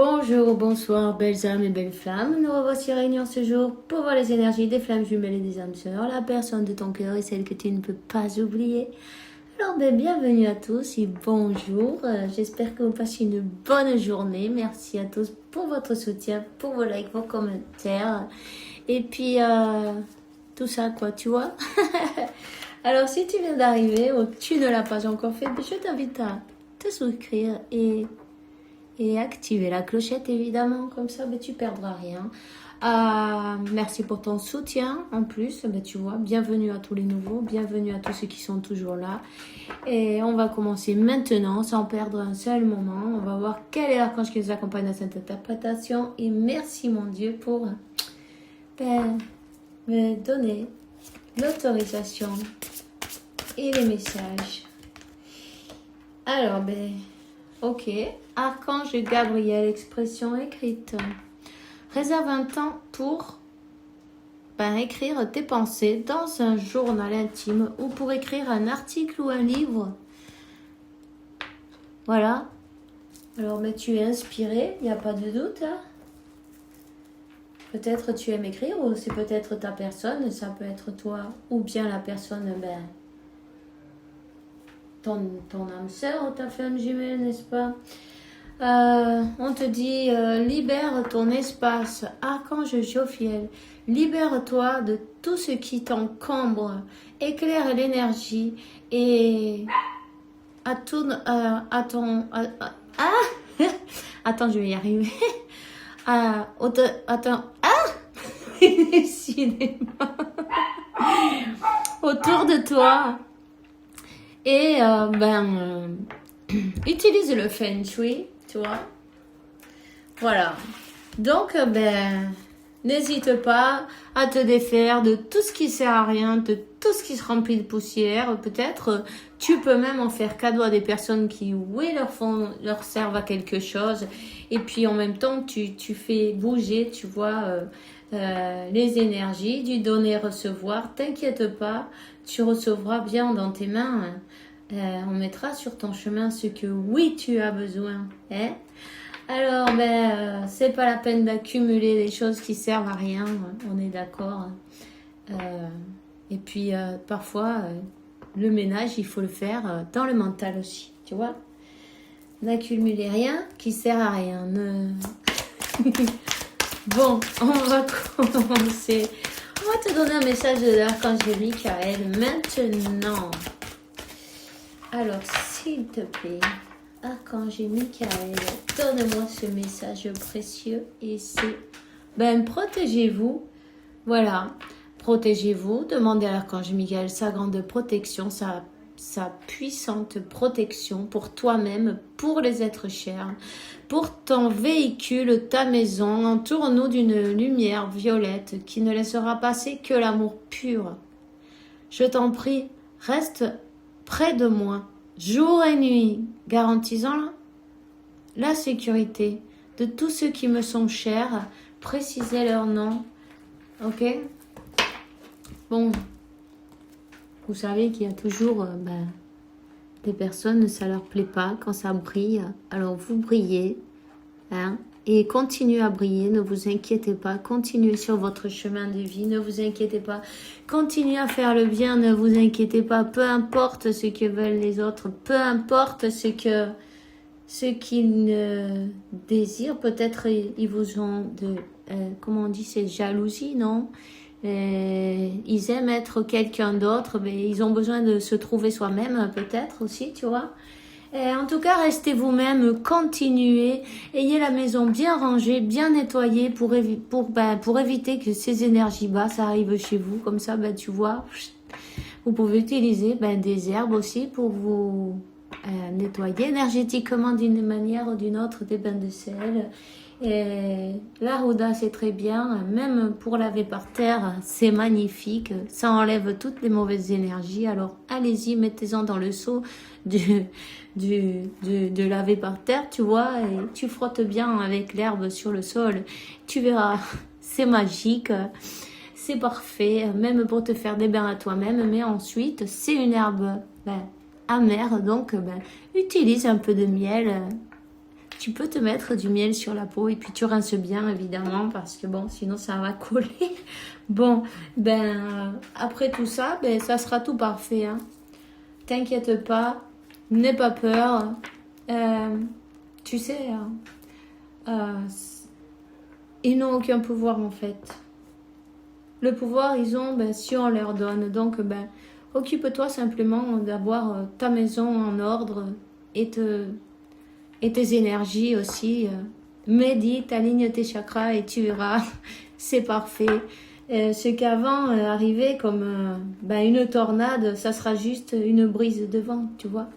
Bonjour, bonsoir, belles âmes et belles flammes. Nous revoici réunis ce jour pour voir les énergies des flammes jumelles et des âmes sœurs, la personne de ton cœur et celle que tu ne peux pas oublier. Alors, bienvenue à tous et bonjour. J'espère que vous passez une bonne journée. Merci à tous pour votre soutien, pour vos likes, vos commentaires. Et puis, tout ça, quoi, tu vois. Alors, si tu viens d'arriver ou tu ne l'as pas encore fait, je t'invite à te souscrire et activer la clochette, évidemment. Comme ça, tu perdras rien. Merci pour ton soutien. En plus, tu vois, bienvenue à tous les nouveaux, bienvenue à tous ceux qui sont toujours là. Et on va commencer maintenant, sans perdre un seul moment. On va voir quel est l'archange qui nous accompagne dans cette interprétation. Et merci, mon Dieu, pour me donner l'autorisation et les messages. Alors, ok. Archange Gabriel, expression écrite. Réserve un temps pour écrire tes pensées dans un journal intime ou pour écrire un article ou un livre. Voilà. Alors, tu es inspiré, il n'y a pas de doute. Hein. Peut-être tu aimes écrire ou c'est peut-être ta personne, ça peut être toi ou bien la personne, ton âme sœur ou ta femme jumelle, n'est-ce pas? On te dit, libère ton espace, archange Jophiel, libère-toi de tout ce qui t'encombre, éclaire l'énergie et attends, attends, je vais y arriver. Attends, décidément, autour de toi et utilise le Feng Shui. Tu vois, voilà. Donc, n'hésite pas à te défaire de tout ce qui sert à rien, de tout ce qui se remplit de poussière. Peut-être, tu peux même en faire cadeau à des personnes qui, oui, leur servent à quelque chose. Et puis, en même temps, tu fais bouger, tu vois, les énergies du donner-recevoir. T'inquiète pas, tu recevras bien dans tes mains. On mettra sur ton chemin ce que oui tu as besoin. Hein? Alors c'est pas la peine d'accumuler des choses qui servent à rien. On est d'accord. Et puis parfois le ménage il faut le faire dans le mental aussi. Tu vois? N'accumuler rien qui sert à rien. Bon, on va commencer. On va te donner un message de l'archange Michael maintenant. Alors, s'il te plaît, archange Michael, donne-moi ce message précieux et c'est, protégez-vous, voilà, protégez-vous, demandez à l'archange Michael sa grande protection, sa puissante protection pour toi-même, pour les êtres chers, pour ton véhicule, ta maison, entoure-nous d'une lumière violette qui ne laissera passer que l'amour pur. Je t'en prie, reste près de moi, jour et nuit, garantissant la sécurité de tous ceux qui me sont chers, précisez leur nom, ok? Bon, vous savez qu'il y a toujours des personnes, ça leur plaît pas quand ça brille, alors vous brillez, hein? Et continuez à briller, ne vous inquiétez pas, continuez sur votre chemin de vie, ne vous inquiétez pas, continuez à faire le bien, ne vous inquiétez pas, peu importe ce que veulent les autres, peu importe ce qu'ils désirent, peut-être ils vous ont comment on dit, c'est jalousie, non? Ils aiment être quelqu'un d'autre, mais ils ont besoin de se trouver soi-même, peut-être aussi, tu vois? En tout cas, restez vous-même, continuez, ayez la maison bien rangée, bien nettoyée pour éviter que ces énergies basses arrivent chez vous. Comme ça, tu vois, vous pouvez utiliser des herbes aussi pour vous nettoyer énergétiquement d'une manière ou d'une autre, des bains de sel. Et la Ruda, c'est très bien, même pour laver par terre, c'est magnifique, ça enlève toutes les mauvaises énergies, alors allez-y, mettez-en dans le seau de laver par terre, tu vois, et tu frottes bien avec l'herbe sur le sol, tu verras, c'est magique, c'est parfait, même pour te faire des bains à toi-même, mais ensuite, c'est une herbe amère, donc utilise un peu de miel, Tu peux te mettre du miel sur la peau et puis tu rinces bien évidemment parce que bon, sinon ça va coller. Bon, après tout ça, ça sera tout parfait. Hein. T'inquiète pas, n'aie pas peur. Tu sais, ils n'ont aucun pouvoir en fait. Le pouvoir, ils ont si on leur donne. Donc, occupe-toi simplement d'avoir ta maison en ordre et tes énergies aussi. Médite, aligne tes chakras et tu verras, c'est parfait. Ce qu'avant arrivait comme une tornade, ça sera juste une brise de vent, tu vois.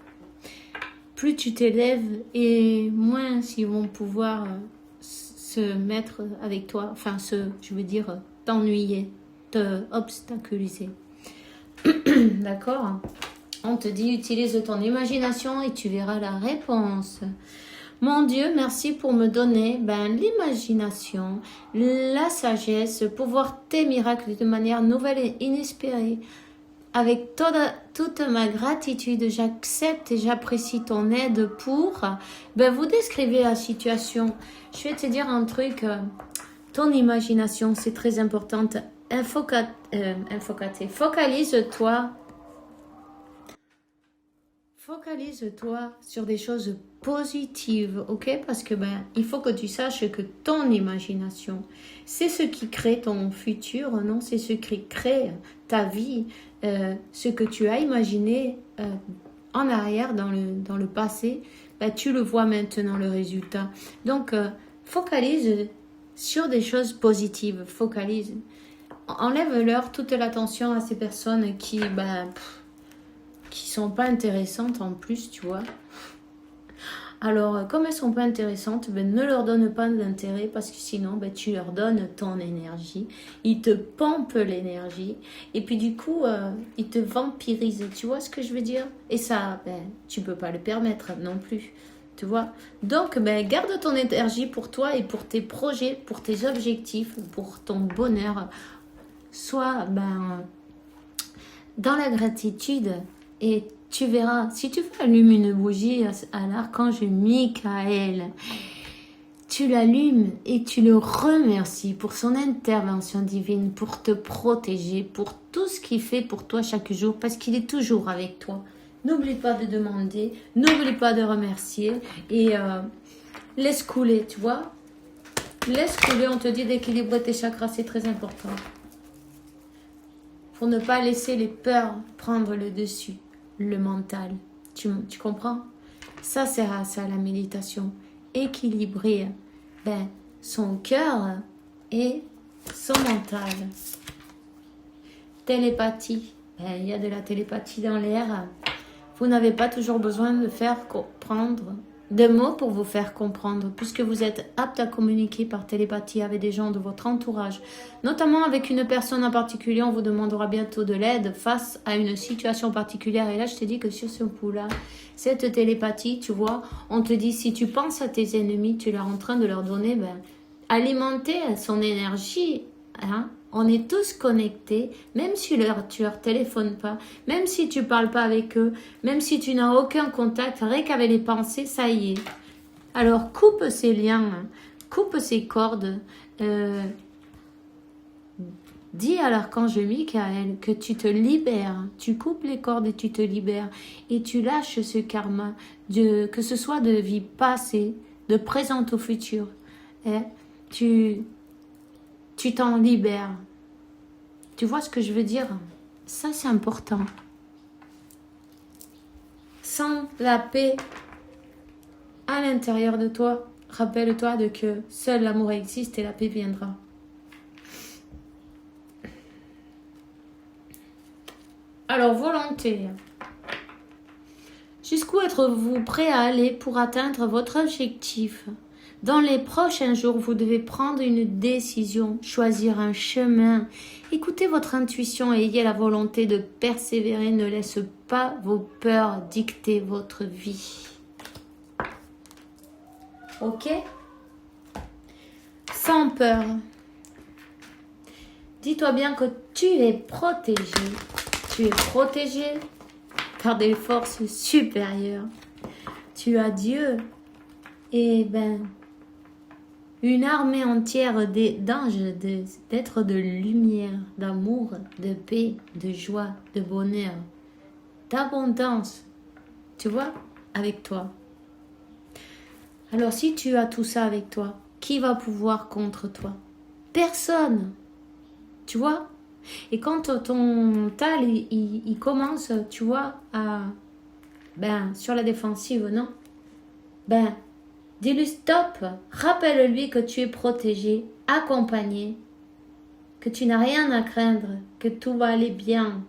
Plus tu t'élèves et moins ils vont pouvoir se mettre avec toi, enfin je veux dire t'ennuyer, te obstaculiser. D'accord? On te dit utilise ton imagination et tu verras la réponse. Mon Dieu, merci pour me donner l'imagination, la sagesse, pour voir tes miracles de manière nouvelle et inespérée. Avec toute ma gratitude, j'accepte et j'apprécie ton aide pour... vous décrivez la situation. Je vais te dire un truc. Ton imagination, c'est très importante. Focalise-toi. Focalise-toi sur des choses positives, ok? Parce que il faut que tu saches que ton imagination, c'est ce qui crée ton futur, non? C'est ce qui crée ta vie, ce que tu as imaginé en arrière, dans le passé, tu le vois maintenant, le résultat. Donc, focalise sur des choses positives, focalise. Enlève-leur toute l'attention à ces personnes qui sont pas intéressantes en plus, tu vois. Alors, comme elles sont pas intéressantes, ne leur donne pas d'intérêt parce que sinon, tu leur donnes ton énergie. Ils te pompent l'énergie et puis du coup, ils te vampirisent. Tu vois ce que je veux dire? Et ça, tu peux pas le permettre non plus. Tu vois? Donc, garde ton énergie pour toi et pour tes projets, pour tes objectifs, pour ton bonheur. Sois dans la gratitude et tu verras, si tu allumes une bougie à l'archange Michael, tu l'allumes et tu le remercies pour son intervention divine, pour te protéger, pour tout ce qu'il fait pour toi chaque jour, parce qu'il est toujours avec toi. N'oublie pas de demander, n'oublie pas de remercier et laisse couler, tu vois. Laisse couler, on te dit d'équilibrer tes chakras, c'est très important. Pour ne pas laisser les peurs prendre le dessus. Le mental, tu comprends? Ça sert à ça la méditation, équilibrer son cœur et son mental. Télépathie, il y a de la télépathie dans l'air. Vous n'avez pas toujours besoin de faire comprendre des mots pour vous faire comprendre, puisque vous êtes apte à communiquer par télépathie avec des gens de votre entourage, notamment avec une personne en particulier. On vous demandera bientôt de l'aide face à une situation particulière. Et là, je te dis que sur ce coup-là, cette télépathie, tu vois, on te dit, si tu penses à tes ennemis, tu es en train de leur donner, alimenter son énergie, hein. On est tous connectés, même si tu leur téléphones pas, même si tu parles pas avec eux, même si tu n'as aucun contact, rien qu'avec les pensées, ça y est. Alors coupe ces liens, coupe ces cordes, dis à l'archange Michael que tu te libères, tu coupes les cordes et tu te libères et tu lâches ce karma, que ce soit de vie passée, de présente au futur. Tu t'en libères. Tu vois ce que je veux dire? Ça, c'est important. Sans la paix à l'intérieur de toi, rappelle-toi que seul l'amour existe et la paix viendra. Alors, volonté. Jusqu'où êtes-vous prêt à aller pour atteindre votre objectif? Dans les prochains jours, vous devez prendre une décision, choisir un chemin. Écoutez votre intuition et ayez la volonté de persévérer. Ne laissez pas vos peurs dicter votre vie. Ok? Sans peur. Dis-toi bien que tu es protégé. Tu es protégé par des forces supérieures. Tu as Dieu Et ben, une armée entière d'anges, d'êtres de lumière, d'amour, de paix, de joie, de bonheur, d'abondance, tu vois, avec toi. Alors si tu as tout ça avec toi, qui va pouvoir contre toi? Personne. Tu vois? Et quand ton mental, il commence, tu vois, sur la défensive, non? Dis-lui stop. Rappelle-lui que tu es protégé, accompagné, que tu n'as rien à craindre, que tout va aller bien.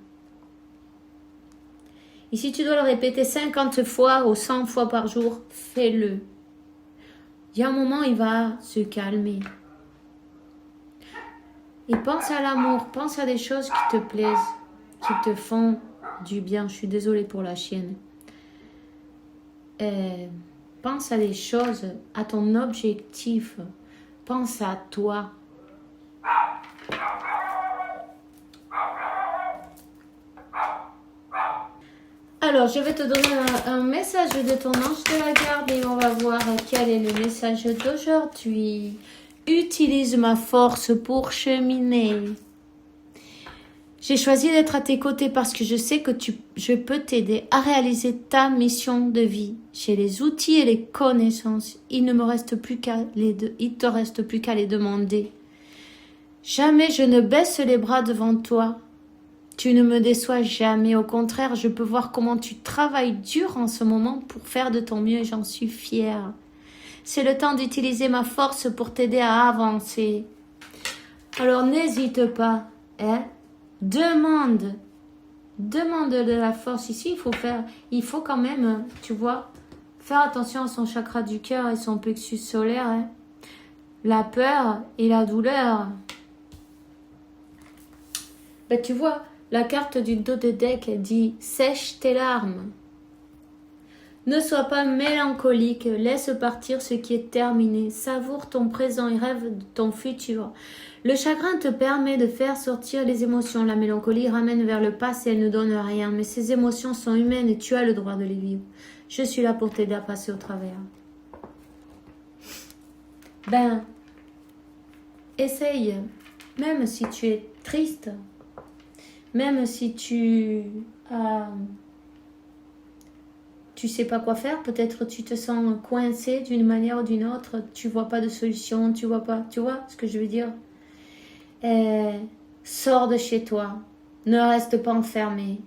Et si tu dois le répéter 50 fois ou 100 fois par jour, fais-le. Il y a un moment, il va se calmer. Et pense à l'amour, pense à des choses qui te plaisent, qui te font du bien. Je suis désolée pour la chienne. Pense à des choses, à ton objectif. Pense à toi. Alors, je vais te donner un message de ton ange de la garde et on va voir quel est le message d'aujourd'hui. Utilise ma force pour cheminer. J'ai choisi d'être à tes côtés parce que je sais que je peux t'aider à réaliser ta mission de vie. J'ai les outils et les connaissances. Il te reste plus qu'à les demander. Jamais je ne baisse les bras devant toi. Tu ne me déçois jamais. Au contraire, je peux voir comment tu travailles dur en ce moment pour faire de ton mieux et j'en suis fière. C'est le temps d'utiliser ma force pour t'aider à avancer. Alors n'hésite pas, Demande de la force. Ici, il faut quand même, tu vois, faire attention à son chakra du cœur et son plexus solaire. La peur et la douleur. Tu vois, la carte du dos de deck, elle dit « Sèche tes larmes ». Ne sois pas mélancolique, laisse partir ce qui est terminé. Savoure ton présent et rêve de ton futur. Le chagrin te permet de faire sortir les émotions. La mélancolie ramène vers le passé, elle ne donne rien. Mais ces émotions sont humaines et tu as le droit de les vivre. Je suis là pour t'aider à passer au travers. Essaye, même si tu es triste, même si tu sais pas quoi faire, peut-être tu te sens coincé d'une manière ou d'une autre, tu vois pas de solution, tu vois ce que je veux dire? Sors de chez toi, ne reste pas enfermé,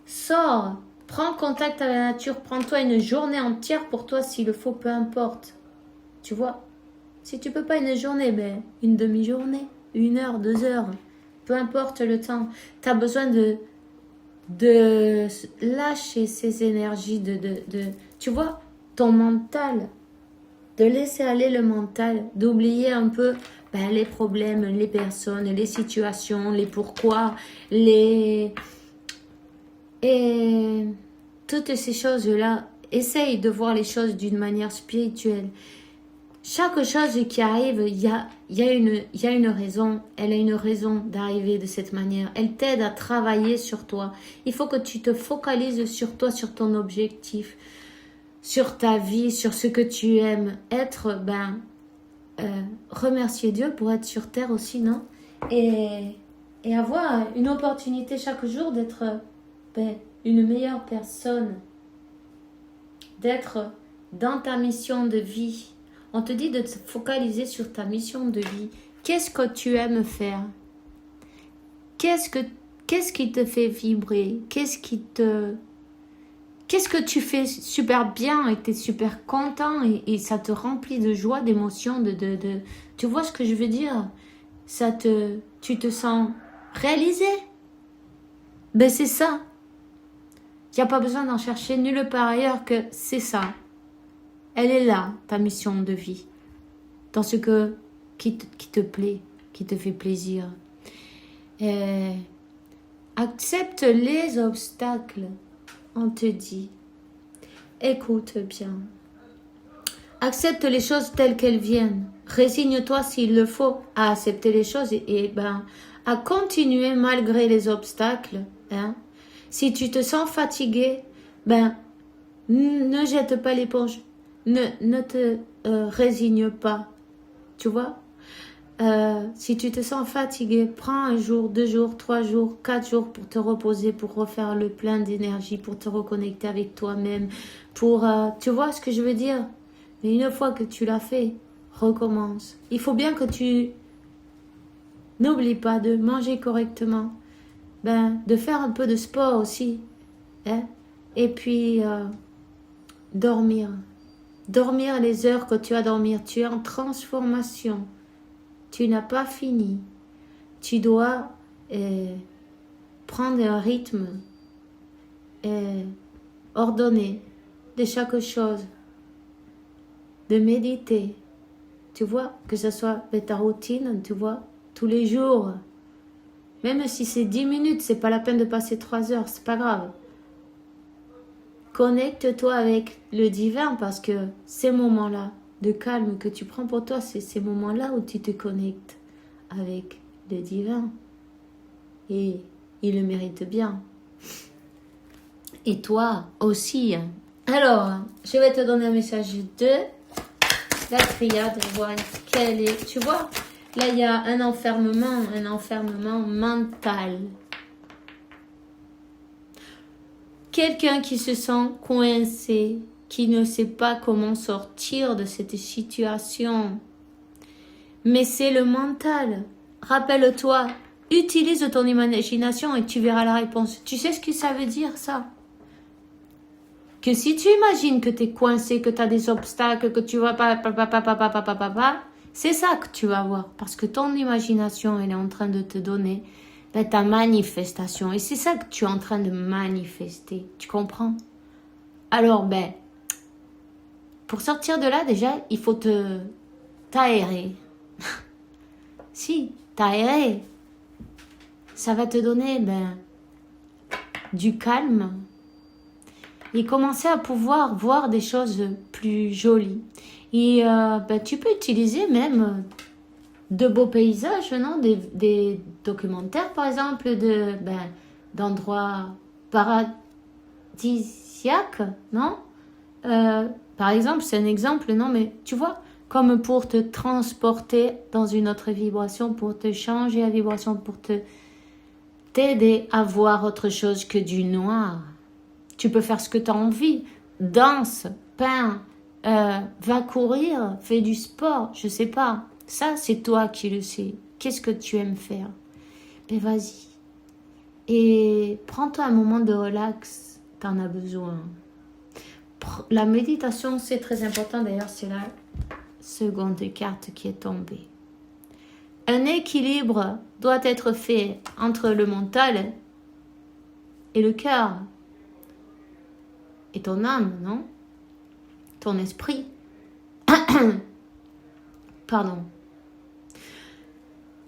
sors, prends contact avec la nature, prends-toi une journée entière pour toi s'il le faut, peu importe, tu vois? Si tu peux pas une journée, une demi-journée, 1 heure, 2 heures, peu importe le temps, tu as besoin de lâcher ces énergies, tu vois, ton mental, de laisser aller le mental, d'oublier un peu les problèmes, les personnes, les situations, les pourquoi, et toutes ces choses-là. Essaye de voir les choses d'une manière spirituelle. Chaque chose qui arrive, il y a une raison. Elle a une raison d'arriver de cette manière. Elle t'aide à travailler sur toi. Il faut que tu te focalises sur toi, sur ton objectif, sur ta vie, sur ce que tu aimes. Remercier Dieu pour être sur terre aussi, non? Et avoir une opportunité chaque jour d'être une meilleure personne. D'être dans ta mission de vie. On te dit de te focaliser sur ta mission de vie. Qu'est-ce que tu aimes faire? Qu'est-ce qui te fait vibrer? Qu'est-ce que tu fais super bien et tu es super content et ça te remplit de joie, d'émotion, Tu vois ce que je veux dire? Tu te sens réalisé? C'est ça. Il n'y a pas besoin d'en chercher nulle part ailleurs que c'est ça. Elle est là, ta mission de vie. Dans ce qui te plaît, qui te fait plaisir. Accepte les obstacles. On te dit. Écoute bien. Accepte les choses telles qu'elles viennent. Résigne-toi s'il le faut à accepter les choses et à continuer malgré les obstacles. Si tu te sens fatigué, ne jette pas l'éponge. Ne résigne pas. Tu vois? Si tu te sens fatigué, prends un jour, 2 jours, 3 jours, 4 jours pour te reposer, pour refaire le plein d'énergie, pour te reconnecter avec toi-même, pour... tu vois ce que je veux dire? Mais une fois que tu l'as fait, recommence. Il faut bien que tu n'oublies pas de manger correctement, de faire un peu de sport aussi, hein? Et puis dormir. Dormir les heures que tu as dormir. Tu es en transformation. Tu n'as pas fini. Tu dois prendre un rythme ordonné de chaque chose. De méditer. Tu vois, que ce soit de ta routine, tu vois, tous les jours. Même si c'est 10 minutes, c'est pas la peine de passer 3 heures, c'est pas grave. Connecte-toi avec le divin parce que ces moments-là de calme que tu prends pour toi, c'est ces moments-là où tu te connectes avec le divin. Et il le mérite bien. Et toi aussi. Alors, je vais te donner un message de la triade, voir quelle est. Tu vois, là il y a un enfermement mental. Quelqu'un qui se sent coincé, qui ne sait pas comment sortir de cette situation. Mais c'est le mental. Rappelle-toi, utilise ton imagination et tu verras la réponse. Tu sais ce que ça veut dire, ça? Que si tu imagines que tu es coincé, que tu as des obstacles, que tu vas pas, c'est ça que tu vas voir. Parce que ton imagination, elle est en train de te donner ta manifestation. Et c'est ça que tu es en train de manifester. Tu comprends? Alors, pour sortir de là, déjà, il faut t'aérer. Si, t'aérer, ça va te donner du calme et commencer à pouvoir voir des choses plus jolies. Et tu peux utiliser même de beaux paysages, non? Des documentaires, par exemple, d'endroits paradisiaques, non? Par exemple, c'est un exemple, non? Mais tu vois, comme pour te transporter dans une autre vibration, pour te changer la vibration, pour t'aider à voir autre chose que du noir. Tu peux faire ce que tu as envie. Danse, peins, va courir, fais du sport, je sais pas. Ça, c'est toi qui le sais. Qu'est-ce que tu aimes faire? Vas-y. Et prends-toi un moment de relax. T'en as besoin. La méditation, c'est très important. D'ailleurs, c'est la seconde carte qui est tombée. Un équilibre doit être fait entre le mental et le cœur. Et ton âme, non? Ton esprit. Pardon.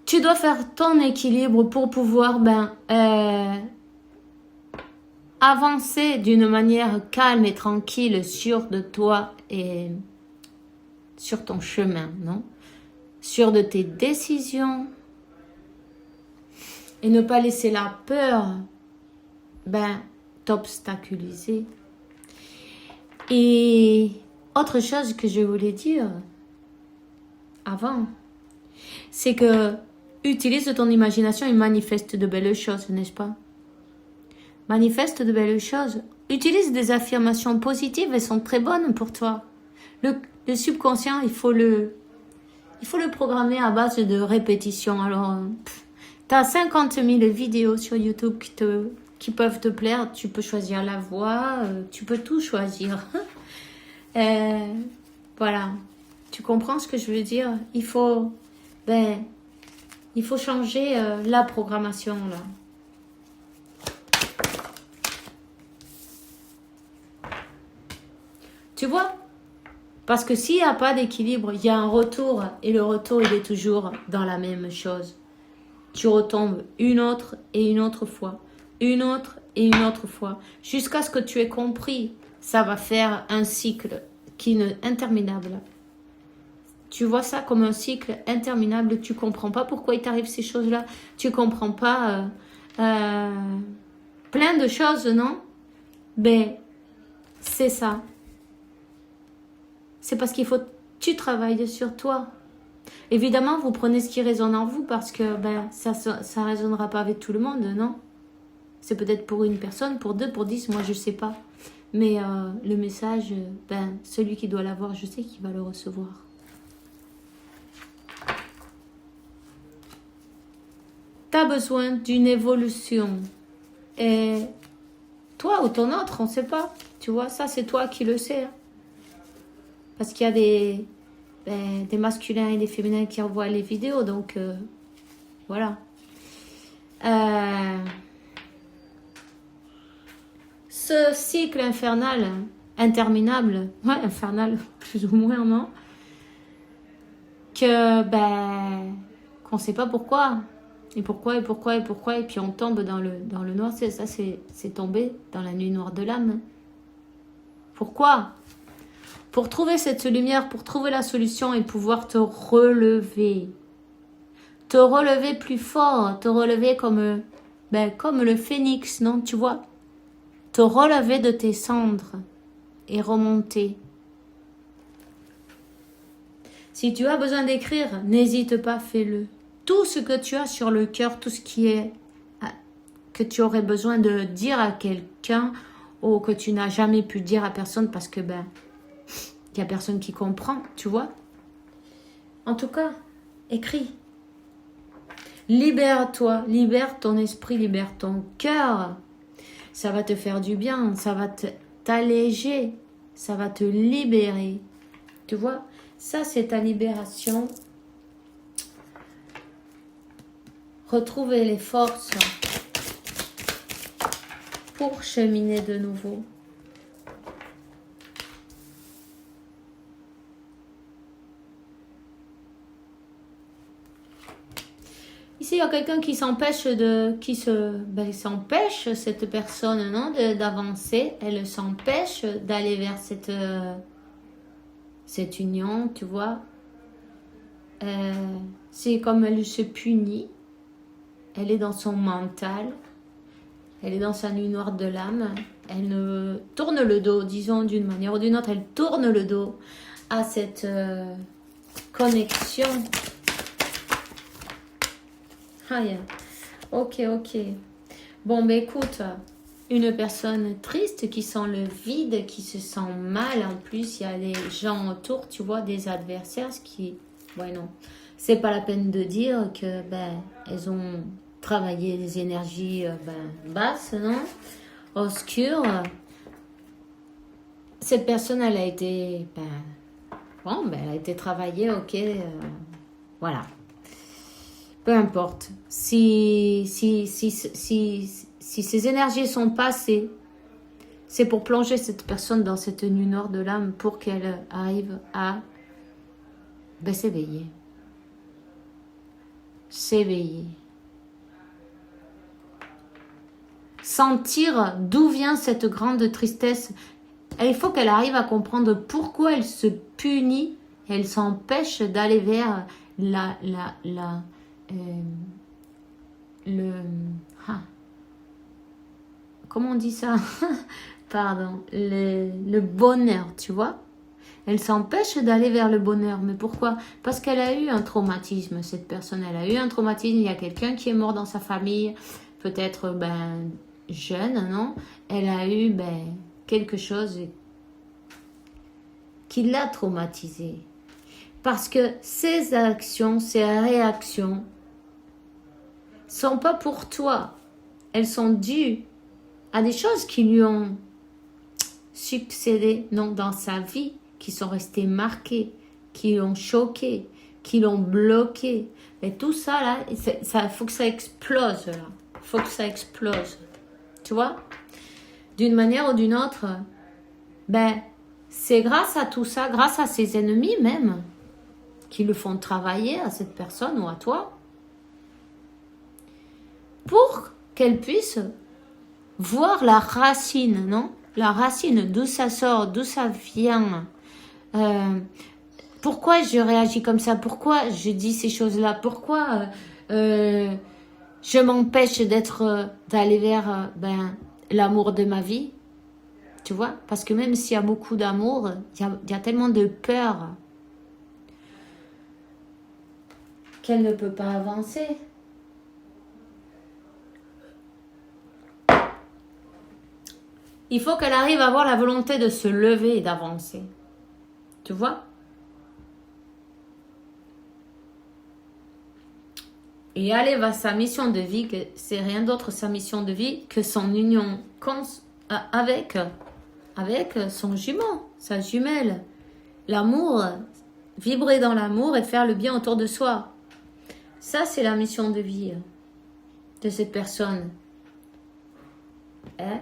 Tu dois faire ton équilibre pour pouvoir avancer d'une manière calme et tranquille sur de toi et sur ton chemin, non? Sur de tes décisions et ne pas laisser la peur t'obstaculiser. Et autre chose que je voulais dire avant, c'est que utilise ton imagination et manifeste de belles choses, n'est-ce pas? Manifeste de belles choses. Utilise des affirmations positives, elles sont très bonnes pour toi. Le subconscient, il faut le programmer à base de répétition. Alors, tu as 50 000 vidéos sur YouTube qui peuvent te plaire. Tu peux choisir la voix, tu peux tout choisir. Voilà. Tu comprends ce que je veux dire? Il faut changer la programmation, là. Tu vois? Parce que s'il n'y a pas d'équilibre, il y a un retour. Et le retour, il est toujours dans la même chose. Tu retombes une autre et une autre fois. Une autre et une autre fois. Jusqu'à ce que tu aies compris. Ça va faire un cycle qui est interminable. Tu vois ça comme un cycle interminable. Tu comprends pas pourquoi il t'arrive ces choses-là. Tu comprends pas plein de choses, non? C'est ça. C'est parce qu'il faut tu travailles sur toi. Évidemment, vous prenez ce qui résonne en vous parce que ça résonnera pas avec tout le monde, non? C'est peut-être pour une personne, pour 2, pour 10, moi je sais pas. Mais le message, celui qui doit l'avoir, je sais qu'il va le recevoir. Tu as besoin d'une évolution. Et toi ou ton autre, on ne sait pas. Tu vois, ça c'est toi qui le sais. Parce qu'il y a des masculins et des féminins qui envoient les vidéos. Donc, voilà. Ce cycle infernal, interminable, ouais, infernal, plus ou moins, non? Que, qu'on ne sait pas pourquoi. Et pourquoi, et puis on tombe dans le noir. C'est tomber dans la nuit noire de l'âme. Pourquoi? Pour trouver cette lumière, pour trouver la solution et pouvoir te relever. Te relever plus fort, te relever comme le phénix, non? Tu vois? Te relever de tes cendres et remonter. Si tu as besoin d'écrire, n'hésite pas, fais-le. Tout ce que tu as sur le cœur, tout ce qui est que tu aurais besoin de dire à quelqu'un ou que tu n'as jamais pu dire à personne parce que il y a personne qui comprend, tu vois. En tout cas, écris. Libère-toi, libère ton esprit, libère ton cœur. Ça va te faire du bien, ça va t'alléger, ça va te libérer. Tu vois, ça c'est ta libération. Retrouver les forces pour cheminer de nouveau. Ici, il y a quelqu'un qui s'empêche s'empêche, cette personne, non, d'avancer. Elle s'empêche d'aller vers cette union, tu vois. C'est comme elle se punit. Elle est dans son mental. Elle est dans sa nuit noire de l'âme. Elle ne tourne le dos, disons d'une manière ou d'une autre. Elle tourne le dos à cette connexion. Ok. Bon, écoute, une personne triste qui sent le vide, qui se sent mal. En plus, il y a des gens autour, tu vois, des adversaires, ce qui... Ouais, non. C'est pas la peine de dire que, elles ont travaillé des énergies basses, non? Obscures. Cette personne, elle a été... elle a été travaillée, ok. Voilà. Peu importe. Si ces énergies sont passées, c'est pour plonger cette personne dans cette nuit noire de l'âme pour qu'elle arrive à s'éveiller. S'éveiller. Sentir d'où vient cette grande tristesse. Et il faut qu'elle arrive à comprendre pourquoi elle se punit, elle s'empêche d'aller vers comment on dit ça? Pardon, le bonheur, tu vois? Elle s'empêche d'aller vers le bonheur. Mais pourquoi? Parce qu'elle a eu un traumatisme, cette personne. Elle a eu un traumatisme. Il y a quelqu'un qui est mort dans sa famille, peut-être jeune, non? Elle a eu quelque chose qui l'a traumatisée. Parce que ses actions, ses réactions sont pas pour toi. Elles sont dues à des choses qui lui ont succédé, non, dans sa vie, qui sont restées marquées, qui l'ont choqué, qui l'ont bloqué. Mais tout ça, là, il faut que ça explose, là. Il faut que ça explose. Tu vois? D'une manière ou d'une autre, c'est grâce à tout ça, grâce à ses ennemis même, qui le font travailler à cette personne ou à toi, pour qu'elle puisse voir la racine, non? La racine, d'où ça sort, d'où ça vient. Pourquoi je réagis comme ça? Pourquoi je dis ces choses-là? Pourquoi je m'empêche d'aller vers l'amour de ma vie? Tu vois? Parce que même s'il y a beaucoup d'amour, il y a tellement de peur. qu'elle ne peut pas avancer. Il faut qu'elle arrive à avoir la volonté de se lever et d'avancer. Tu vois? Et aller vers sa mission de vie, que c'est rien d'autre sa mission de vie que son union avec son jumeau, sa jumelle. L'amour, vibrer dans l'amour et faire le bien autour de soi. Ça, c'est la mission de vie de cette personne. Hein?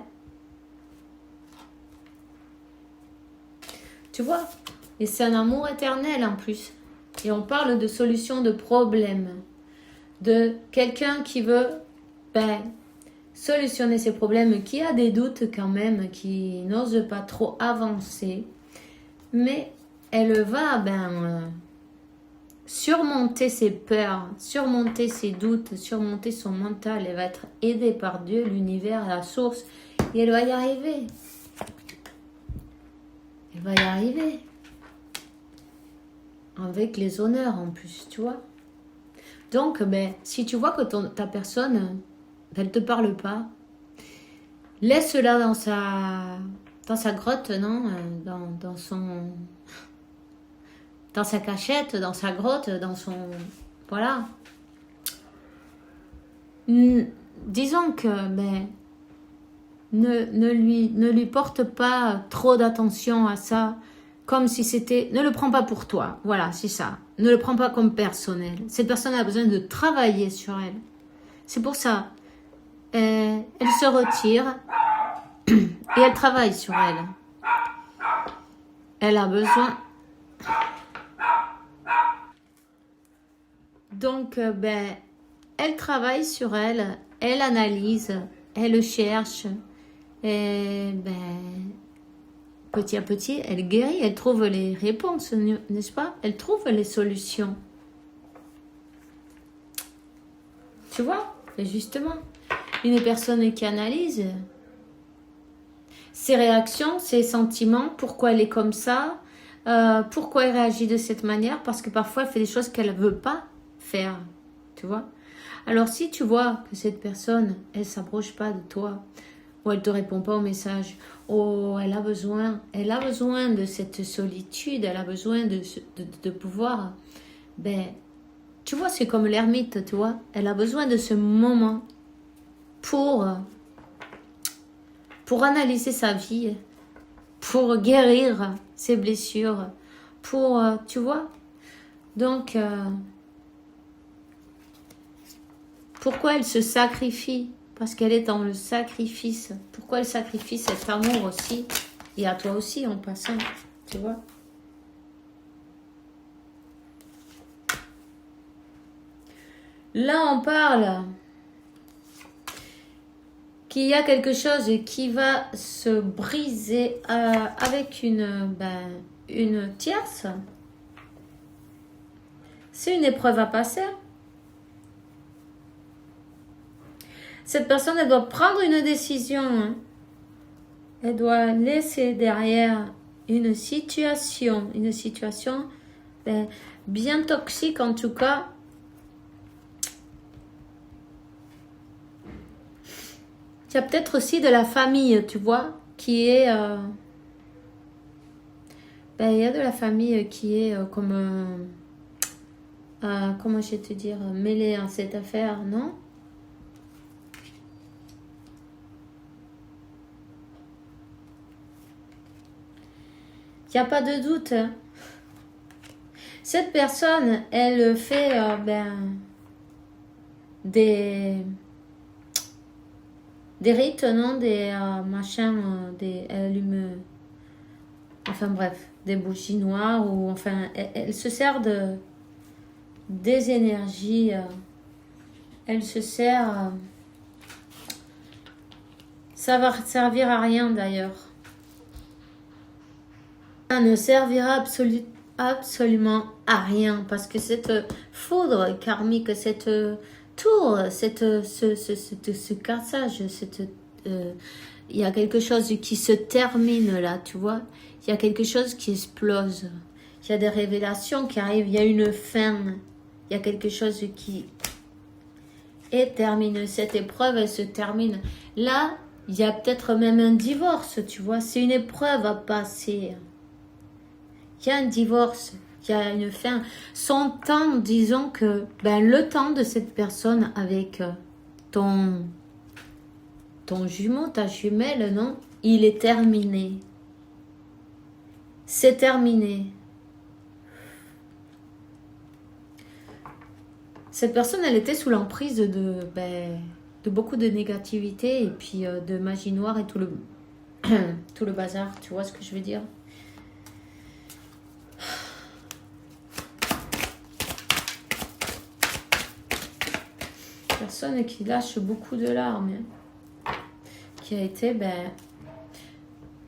Tu vois? Et c'est un amour éternel en plus. Et on parle de solution de problèmes. De quelqu'un qui veut solutionner ses problèmes, qui a des doutes quand même, qui n'ose pas trop avancer. Mais elle va surmonter ses peurs, surmonter ses doutes, surmonter son mental. Elle va être aidée par Dieu, l'univers, la source. Et elle va y arriver. Elle va y arriver. Avec les honneurs en plus, tu vois. Donc, si tu vois que ta personne, elle ne te parle pas, laisse-la dans sa grotte, non, dans sa cachette, dans sa grotte, dans son... Voilà. Disons que, ne lui porte pas trop d'attention à ça, comme si c'était... Ne le prends pas pour toi, voilà, c'est ça. Ne le prends pas comme personnel. Cette personne a besoin de travailler sur elle. C'est pour ça. Elle se retire et elle travaille sur elle. Elle a besoin... Donc, elle travaille sur elle, elle analyse, elle cherche, et petit à petit, elle guérit, elle trouve les réponses, n'est-ce pas? Elle trouve les solutions. Tu vois? Et justement, une personne qui analyse ses réactions, ses sentiments, pourquoi elle est comme ça, pourquoi elle réagit de cette manière, parce que parfois elle fait des choses qu'elle ne veut pas faire, tu vois. Alors si tu vois que cette personne, elle ne s'approche pas de toi, ou elle ne te répond pas au message, elle a besoin de cette solitude, elle a besoin de pouvoir, tu vois, c'est comme l'ermite, tu vois, elle a besoin de ce moment pour analyser sa vie, pour guérir ses blessures, pour, tu vois, donc... Pourquoi elle se sacrifie? Parce qu'elle est dans le sacrifice. Pourquoi elle sacrifie cet amour aussi? Et à toi aussi en passant, tu vois. Là, on parle qu'il y a quelque chose qui va se briser avec une tierce. C'est une épreuve à passer. Cette personne, elle doit prendre une décision. Hein. Elle doit laisser derrière une situation bien toxique en tout cas. Il y a peut-être aussi de la famille, tu vois, qui est... il y a de la famille qui est comme... comment je vais te dire, mêlée à cette affaire, non? Il n'y a pas de doute. Cette personne, elle fait des rites, non? Des machins, elle allume... Enfin bref, des bougies noires ou enfin... Elle se sert des énergies. Elle se sert... ça va servir à rien d'ailleurs. Ça ne servira absolument à rien parce que cette foudre karmique, cette tour, ce cassage, il y a quelque chose qui se termine là, tu vois. Il y a quelque chose qui explose. Il y a des révélations qui arrivent, il y a une fin. Il y a quelque chose qui est terminé. Cette épreuve, elle se termine. Là, il y a peut-être même un divorce, tu vois. C'est une épreuve à passer. Il y a un divorce. Il y a une fin. Son temps, disons que le temps de cette personne avec ton jumeau, ta jumelle, non? Il est terminé. C'est terminé. Cette personne, elle était sous l'emprise de beaucoup de négativité et puis de magie noire et tout le, tout le bazar. Tu vois ce que je veux dire? Personne qui lâche beaucoup de larmes. Qui a été,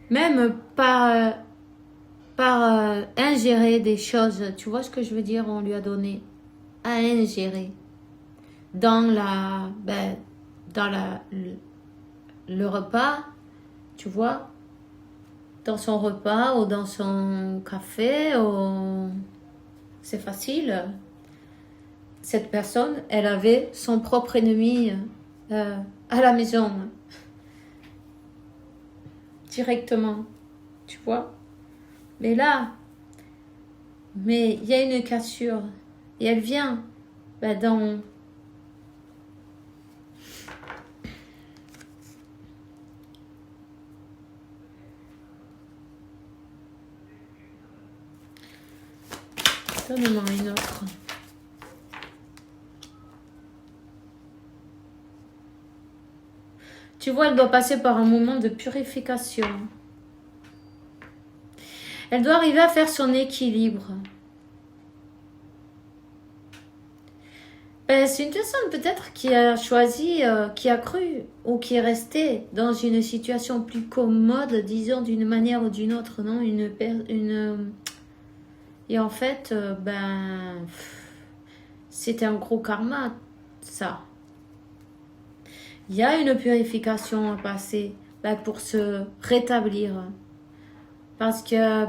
même par ingérer des choses. Tu vois ce que je veux dire? On lui a donné à ingérer dans le repas, tu vois, dans son repas ou dans son café, c'est facile. Cette personne, elle avait son propre ennemi à la maison, directement, tu vois. Mais là, il y a une cassure. Et elle vient dans... Donne-moi une autre. Tu vois, elle doit passer par un moment de purification. Elle doit arriver à faire son équilibre. C'est une personne peut-être qui a choisi, qui a cru ou qui est restée dans une situation plus commode, disons d'une manière ou d'une autre, non? Et en fait, c'était un gros karma, ça. Il y a une purification à passer pour se rétablir. Parce que,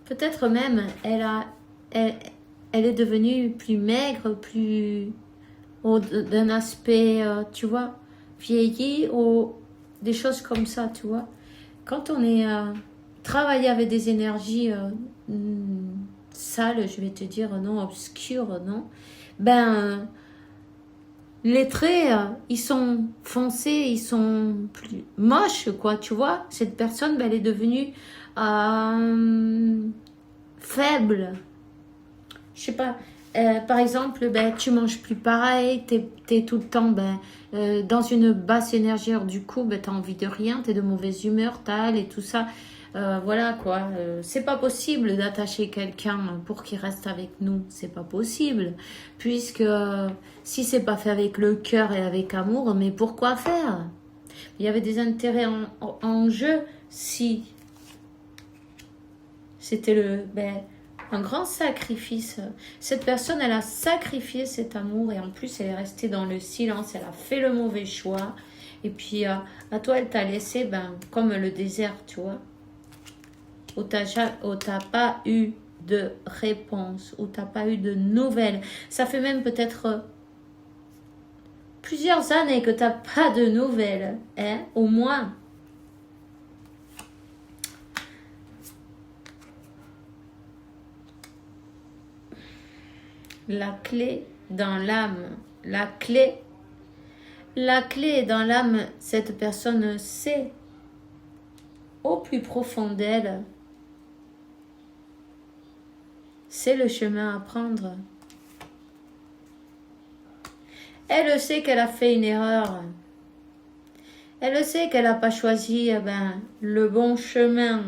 peut-être même, elle est devenue plus maigre, plus d'un aspect, tu vois, vieilli ou des choses comme ça, tu vois. Quand on est travaillé avec des énergies sales, je vais te dire, non, obscures, non, les traits, ils sont foncés, ils sont plus moches, quoi, tu vois. Cette personne, elle est devenue faible. Je sais pas, par exemple, tu manges plus pareil, t'es tout le temps dans une basse énergie, alors du coup, t'as envie de rien, t'es de mauvaise humeur, t'as et tout ça. Voilà quoi, c'est pas possible d'attacher quelqu'un pour qu'il reste avec nous, c'est pas possible. Puisque si c'est pas fait avec le cœur et avec amour, mais pourquoi faire? Il y avait des intérêts en jeu si c'était un grand sacrifice. Cette personne, elle a sacrifié cet amour et en plus, elle est restée dans le silence. Elle a fait le mauvais choix. Et puis, à toi, elle t'a laissé comme le désert, tu vois. Où t'as pas eu de réponse, où t'as pas eu de nouvelles. Ça fait même peut-être plusieurs années que t'as pas de nouvelles, hein, au moins. La clé dans l'âme, la clé est dans l'âme. Cette personne sait au plus profond d'elle, c'est le chemin à prendre. Elle sait qu'elle a fait une erreur. Elle sait qu'elle n'a pas choisi le bon chemin.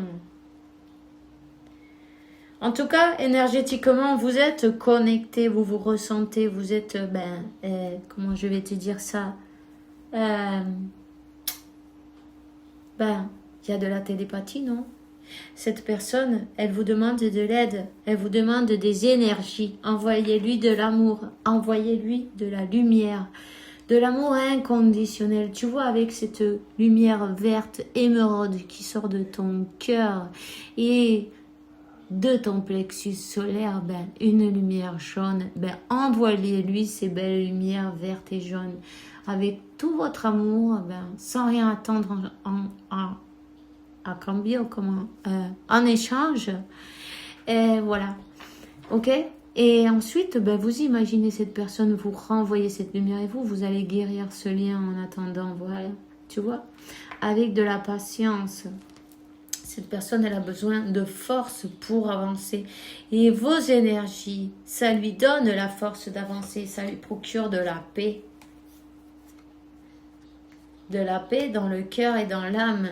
En tout cas, énergétiquement, vous êtes connectés, vous vous ressentez, vous êtes, comment je vais te dire ça? Il y a de la télépathie, non? Cette personne, elle vous demande de l'aide, elle vous demande des énergies. Envoyez-lui de l'amour, envoyez-lui de la lumière, de l'amour inconditionnel. Tu vois, avec cette lumière verte, émeraude qui sort de ton cœur. Et de ton plexus solaire, ben, une lumière jaune, ben, envoyez-lui ces belles lumières vertes et jaunes avec tout votre amour, ben, sans rien attendre en cambio, en échange. Et voilà. Ok? Et ensuite, ben, vous imaginez cette personne, vous renvoyez cette lumière et vous allez guérir ce lien en attendant, voilà. Tu vois? Avec de la patience. Cette personne, elle a besoin de force pour avancer. Et vos énergies, ça lui donne la force d'avancer. Ça lui procure de la paix. De la paix dans le cœur et dans l'âme.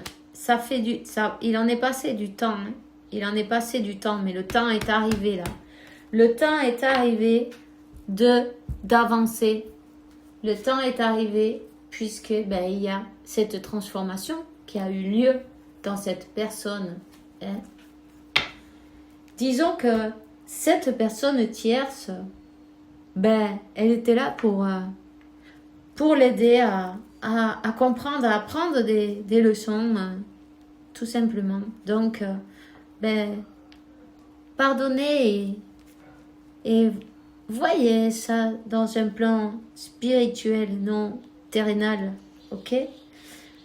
Il en est passé du temps. Hein. Il en est passé du temps, mais le temps est arrivé là. Le temps est arrivé d'avancer. Le temps est arrivé puisque ben, il y a cette transformation qui a eu lieu dans cette personne. Hein. Disons que cette personne tierce, ben, elle était là pour l'aider à comprendre, à apprendre des leçons, tout simplement. Donc, ben, pardonnez et voyez ça dans un plan spirituel, non terrénal, ok?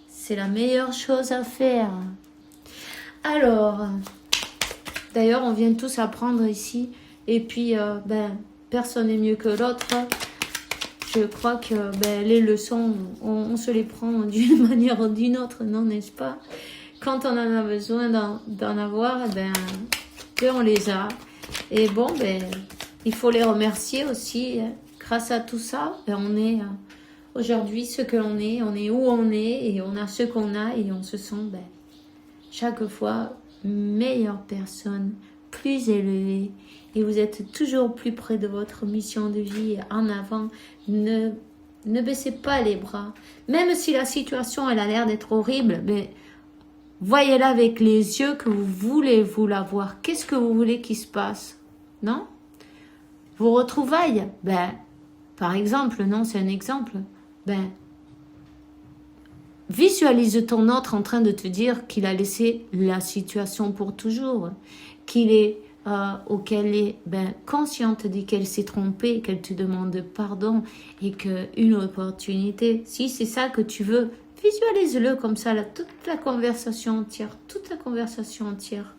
C'est la meilleure chose à faire. Alors, d'ailleurs, on vient tous apprendre ici. Et puis, ben, personne n'est mieux que l'autre. Je crois que ben, les leçons, on se les prend d'une manière ou d'une autre, non, n'est-ce pas? Quand on en a besoin d'en avoir, ben, on les a. Et bon, ben, il faut les remercier aussi. Grâce à tout ça, ben, on est aujourd'hui ce que l'on est. On est où on est et on a ce qu'on a et on se sent ben, chaque fois meilleure personne, plus élevée. Et vous êtes toujours plus près de votre mission de vie en avant. Ne baissez pas les bras. Même si la situation elle a l'air d'être horrible, mais voyez-la avec les yeux que vous voulez vous la voir. Qu'est-ce que vous voulez qu'il se passe? Non? Vos retrouvailles, ben, par exemple, non, c'est un exemple, ben, visualise ton autre en train de te dire qu'il a laissé la situation pour toujours, qu'il est qu'elle est ben, consciente de qu'elle s'est trompée, qu'elle te demande pardon et qu'une opportunité, si c'est ça que tu veux, visualise-le comme ça, toute la conversation entière.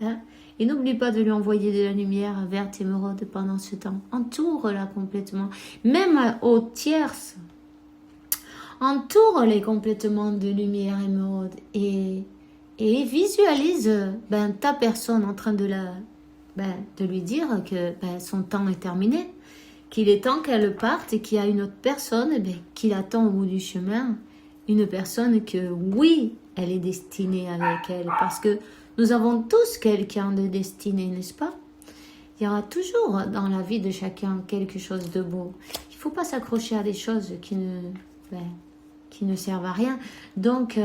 Hein? Et n'oublie pas de lui envoyer de la lumière verte émeraude pendant ce temps. Entoure-la complètement. Même aux tierces, entoure-les complètement de lumière émeraude et visualise ben, ta personne en train de lui dire que ben, son temps est terminé, qu'il est temps qu'elle parte et qu'il y a une autre personne ben, qui l'attend au bout du chemin. Une personne que, oui, elle est destinée avec elle. Parce que nous avons tous quelqu'un de destiné, n'est-ce pas? Il y aura toujours dans la vie de chacun quelque chose de beau. Il ne faut pas s'accrocher à des choses qui ne servent à rien. Donc,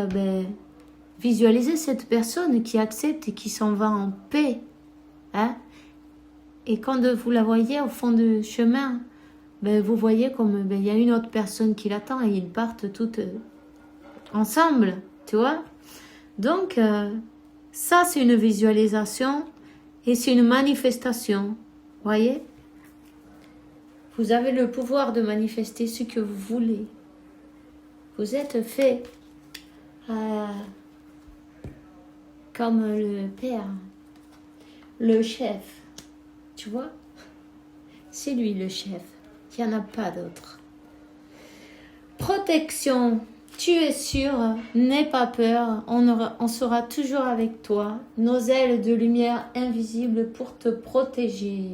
visualisez cette personne qui accepte et qui s'en va en paix. Hein? Et quand vous la voyez au fond du chemin, ben, vous voyez comme il y a une autre personne qui l'attend et ils partent toutes ensemble, tu vois. Donc, ça c'est une visualisation et c'est une manifestation, voyez. Vous avez le pouvoir de manifester ce que vous voulez. Vous êtes fait comme le père, le chef, tu vois. C'est lui le chef, il n'y en a pas d'autre. Protection, tu es sûr, n'aie pas peur, on sera toujours avec toi. Nos ailes de lumière invisible pour te protéger.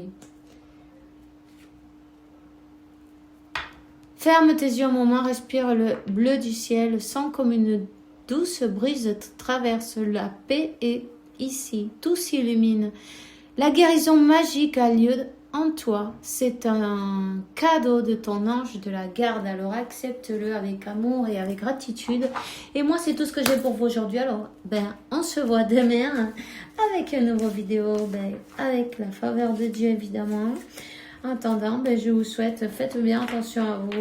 Ferme tes yeux un moment, respire le bleu du ciel, sens comme une douce brise traverse. La paix est ici, tout s'illumine. La guérison magique a lieu en toi. C'est un cadeau de ton ange de la garde. Alors accepte-le avec amour et avec gratitude. Et moi, c'est tout ce que j'ai pour vous aujourd'hui. Alors, on se voit demain avec une nouvelle vidéo, avec la faveur de Dieu, évidemment. En attendant, je vous souhaite, faites bien attention à vous.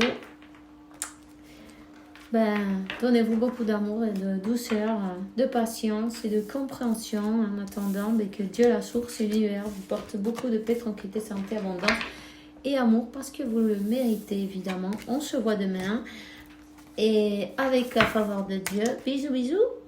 donnez-vous beaucoup d'amour et de douceur, de patience et de compréhension en attendant que Dieu, la source et l'univers, vous porte beaucoup de paix, tranquillité, santé, abondance et amour parce que vous le méritez évidemment. On se voit demain et avec la faveur de Dieu. Bisous, bisous.